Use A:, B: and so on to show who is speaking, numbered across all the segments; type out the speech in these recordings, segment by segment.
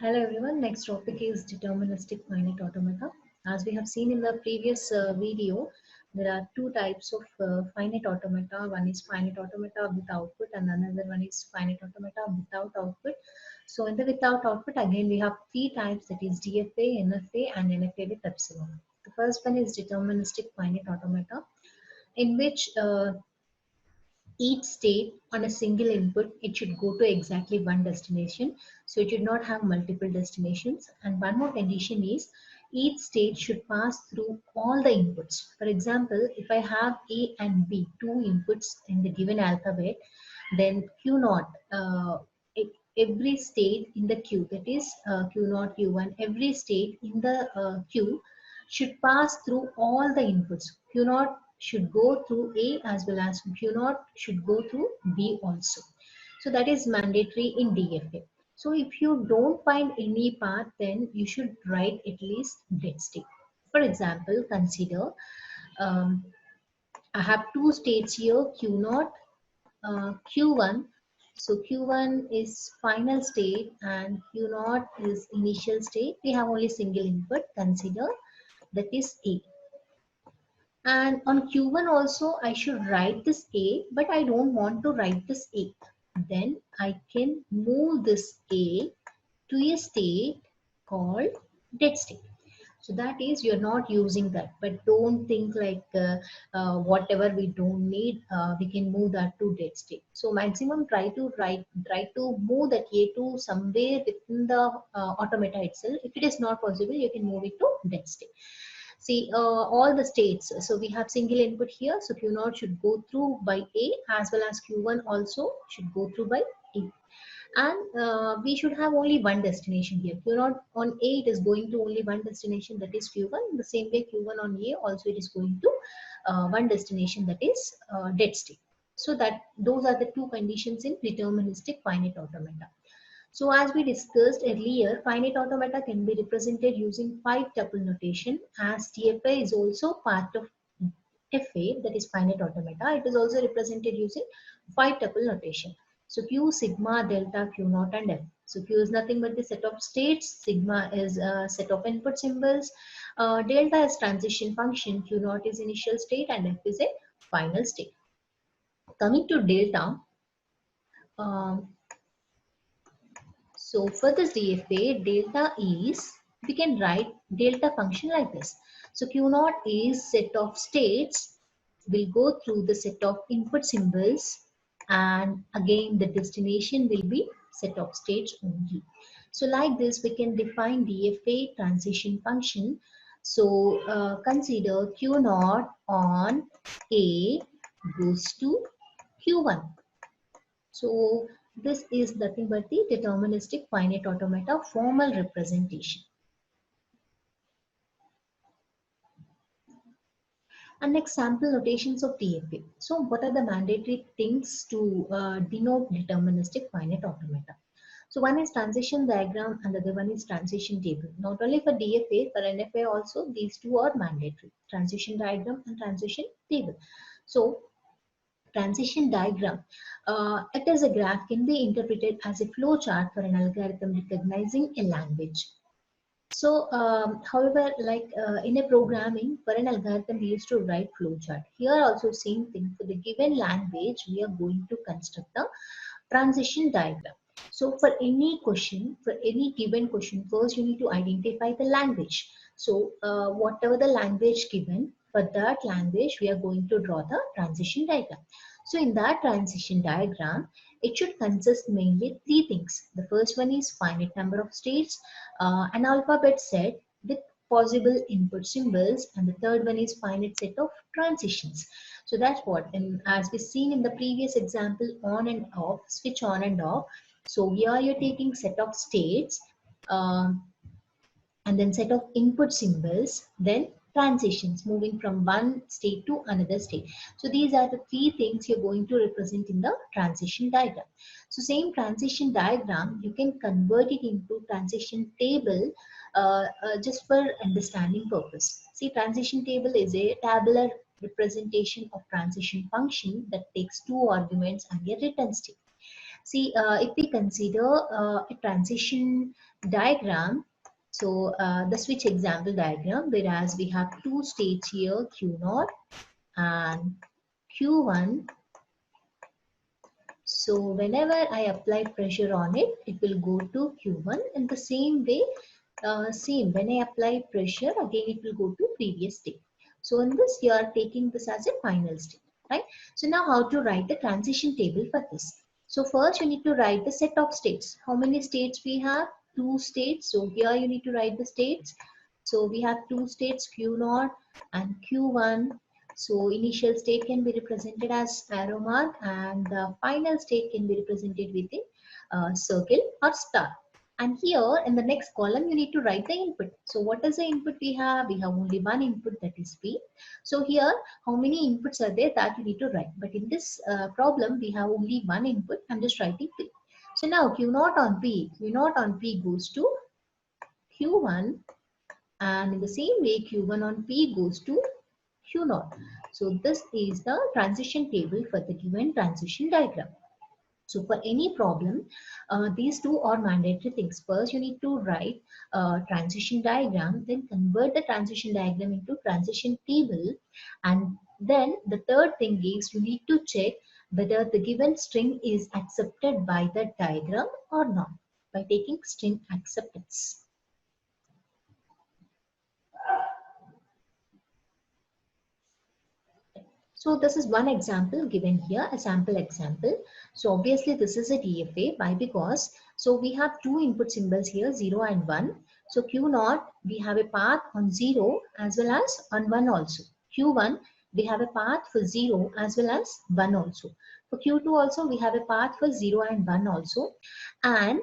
A: Hello everyone, next topic is deterministic finite automata. As we have seen in the previous video, there are two types of finite automata. One is finite automata with output and another one is finite automata without output. So in the without output, again we have three types, that is DFA, NFA and NFA with epsilon. The first one is deterministic finite automata, in which each state on a single input, it should go to exactly one destination. So it should not have multiple destinations. And one more condition is each state should pass through all the inputs. For example, if I have A and B, two inputs in the given alphabet, then Q naught, every state in the queue, that is Q naught, Q1, every state in the queue should pass through all the inputs. Q naught should go through A as well as Q naught should go through B also. So that is mandatory in DFA. So if you don't find any path, then you should write at least dead state. For example, consider um, I have two states here, Q naught, Q1. So Q1 is final state and Q naught is initial state. We have only single input. Consider that is A. And on Q1 also I should write this A, but I don't want to write this A. Then I can move this A to a state called dead state. So that is, you're not using that, but don't think like whatever we don't need, we can move that to dead state. So maximum try to move that A to somewhere within the automata itself. If it is not possible, you can move it to dead state. See all the states. So we have single input here. So Q naught should go through by A as well as Q1 also should go through by A. And we should have only one destination here. Q naught on A, it is going to only one destination, that is Q1. The same way Q1 on A also it is going to one destination, that is dead state. So that those are the two conditions in deterministic finite automata. So as we discussed earlier, finite automata can be represented using 5-tuple notation, as TFA is also part of FA, that is finite automata. It is also represented using 5-tuple notation. So Q, sigma, delta, Q naught and F. So Q is nothing but the set of states, sigma is a set of input symbols, delta is transition function, Q naught is initial state and F is a final state. Coming to delta, um, so for this DFA, delta is, we can write delta function like this. So Q naught is set of states, will go through the set of input symbols, and again the destination will be set of states only. So like this we can define DFA transition function. So consider Q naught on A goes to Q1. So this is nothing but the deterministic finite automata formal representation. And next, sample notations of DFA. So what are the mandatory things to denote deterministic finite automata? So one is transition diagram and the other one is transition table. Not only for DFA, for NFA also, these two are mandatory: transition diagram and transition table. So transition diagram, it is a graph, can be interpreted as a flow chart for an algorithm recognizing a language. So, however, like in a programming, for an algorithm, we used to write flowchart. Here also same thing, for the given language, we are going to construct the transition diagram. So for any question, for any given question, first you need to identify the language. So whatever the language given, for that language, we are going to draw the transition diagram. So in that transition diagram, it should consist mainly three things. The first one is finite number of states, an alphabet set with possible input symbols, and the third one is finite set of transitions. So that's what, and as we seen in the previous example, on and off, switch on and off. So here you're taking set of states, um, and then set of input symbols, then transitions, moving from one state to another state. So these are the three things you're going to represent in the transition diagram. So same transition diagram, you can convert it into transition table, just for understanding purpose. See, transition table is a tabular representation of transition function that takes two arguments and a return state. See, if we consider a transition diagram, so the switch example diagram, whereas we have two states here, Q0 and Q1. So whenever I apply pressure on it, it will go to Q1, and the same way, same when I apply pressure, again it will go to previous state. So in this, you are taking this as a final state, right? So now how to write the transition table for this? So first you need to write the set of states. How many states we have? Two states. So here you need to write the states. So we have two states, Q0 and Q1. So initial state can be represented as arrow mark, and the final state can be represented with a circle or star. And here in the next column, you need to write the input. So what is the input we have? We have only one input, that is P. So here, how many inputs are there, that you need to write. But in this problem, we have only one input. I'm just writing P. So now Q0 on P, Q0 on P goes to Q1, and in the same way Q1 on P goes to Q0. So this is the transition table for the given transition diagram. So for any problem, these two are mandatory things. First, you need to write a transition diagram, then convert the transition diagram into transition table. And then the third thing is you need to check whether the given string is accepted by the diagram or not by taking string acceptance. So this is one example given here, a sample example. So obviously this is a DFA. Why? Because so we have two input symbols here, 0 and 1. So Q0, we have a path on 0 as well as on 1 also. Q1, we have a path for 0 as well as 1 also. For Q2 also, we have a path for 0 and 1 also. And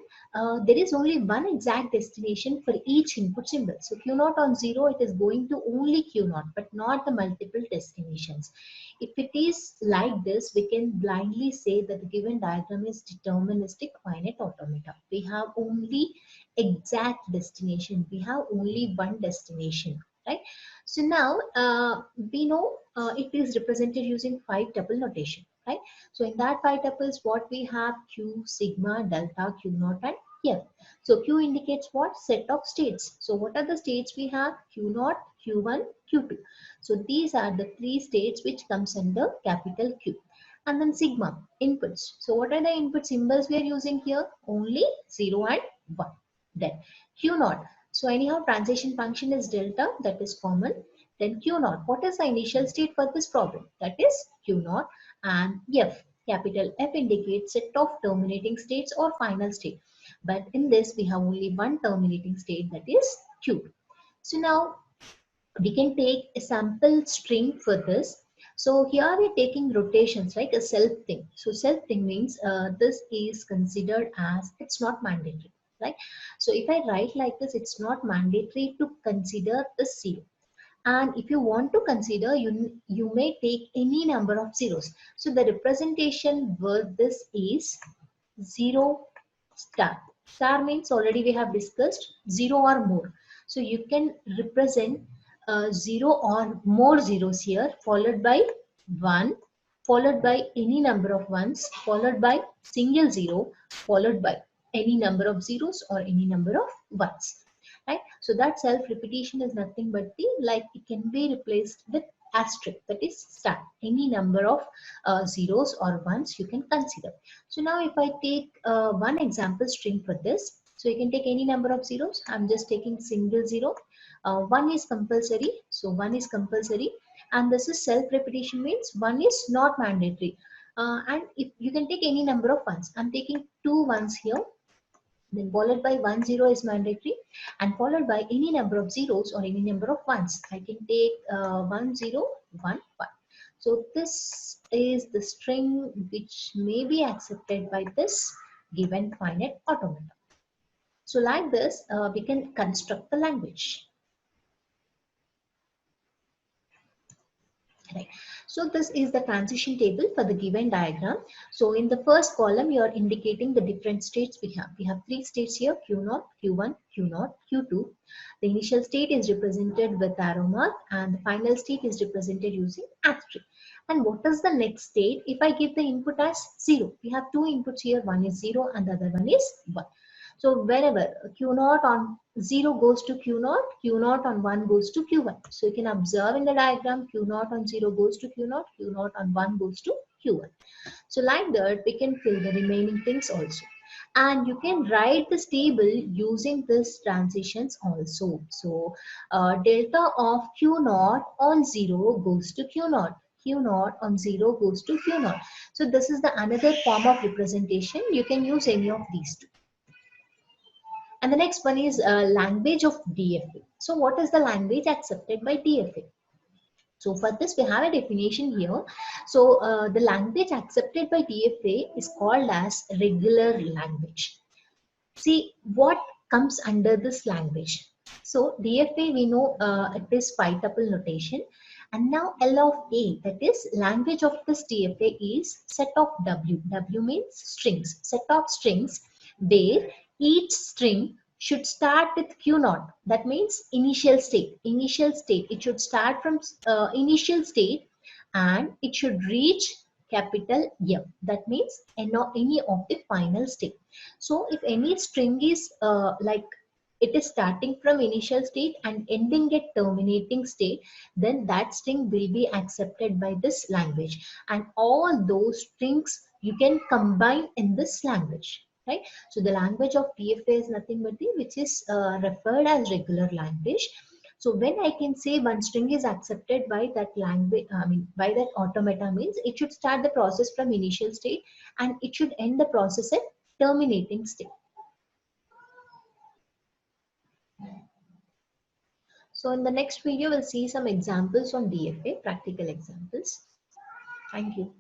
A: there is only one exact destination for each input symbol. So Q0 on 0, it is going to only Q0, but not the multiple destinations. If it is like this, we can blindly say that the given diagram is deterministic finite automata. We have only exact destination. We have only one destination, right? So now we know it is represented using 5 tuple notation, right? So in that 5 tuples, what we have? Q, sigma, delta, Q naught, and F. So Q indicates what? Set of states. So what are the states we have? Q naught, Q1, Q2. So these are the three states which comes under capital Q. And then sigma, inputs. So what are the input symbols we are using here? Only 0 and 1. Then Q naught. So anyhow, transition function is delta, that is common. Then Q naught. What is the initial state for this problem? That is Q naught. And F, capital F indicates set of terminating states or final state. But in this, we have only one terminating state, that is Q. So now we can take a sample string for this. So here we're taking rotations like a self thing. So self thing means this is considered as it's not mandatory, right? So if I write like this, it's not mandatory to consider the zero. And if you want to consider, you may take any number of zeros. So the representation for this is 0 star. Star means already we have discussed 0 or more. So you can represent 0 or more zeros here, followed by 1, followed by any number of ones, followed by single zero, followed by any number of zeros or any number of ones, right? So that self repetition is nothing but the, like, it can be replaced with asterisk, that is star. Any number of zeros or ones you can consider. So now if I take one example string for this, so you can take any number of zeros. I'm just taking single zero. One is compulsory, so one is compulsory, and this is self repetition means one is not mandatory. And if you can take any number of ones, I'm taking two ones here, then followed by 1 0 is mandatory, and followed by any number of zeros or any number of ones. I can take 1 0 1 1. So this is the string which may be accepted by this given finite automata. So like this, we can construct the language. Right. So this is the transition table for the given diagram. So in the first column, you are indicating the different states we have. We have three states here, Q0, Q1, Q0, Q2. The initial state is represented with arrow mark, and the final state is represented using asterisk. And what is the next state? If I give the input as 0, we have two inputs here, one is 0 and the other one is 1. So wherever Q0 on 0 goes to Q0, Q0 on 1 goes to Q1. So you can observe in the diagram, Q0 on 0 goes to Q0, Q0 on 1 goes to Q1. So like that, we can fill the remaining things also. And you can write this table using these transitions also. So delta of Q0 on 0 goes to Q0. Q0 on 0 goes to Q0. So this is the another form of representation. You can use any of these two. And the next one is language of DFA. So what is the language accepted by DFA? So for this, we have a definition here. So the language accepted by DFA is called as regular language. See what comes under this language. So DFA, we know it is pi tuple notation. And now L of A, that is language of this DFA, is set of W. W means strings, set of strings where each string should start with Q0. That means initial state. Initial state. It should start from initial state and it should reach capital M. That means any of the final state. So if any string is like it is starting from initial state and ending at terminating state, then that string will be accepted by this language. And all those strings you can combine in this language. Right? So the language of DFA is nothing but the which is referred as regular language. So when I can say one string is accepted by that language, I mean by that automata, means it should start the process from initial state and it should end the process at terminating state. So in the next video, we'll see some examples on DFA, practical examples. Thank you.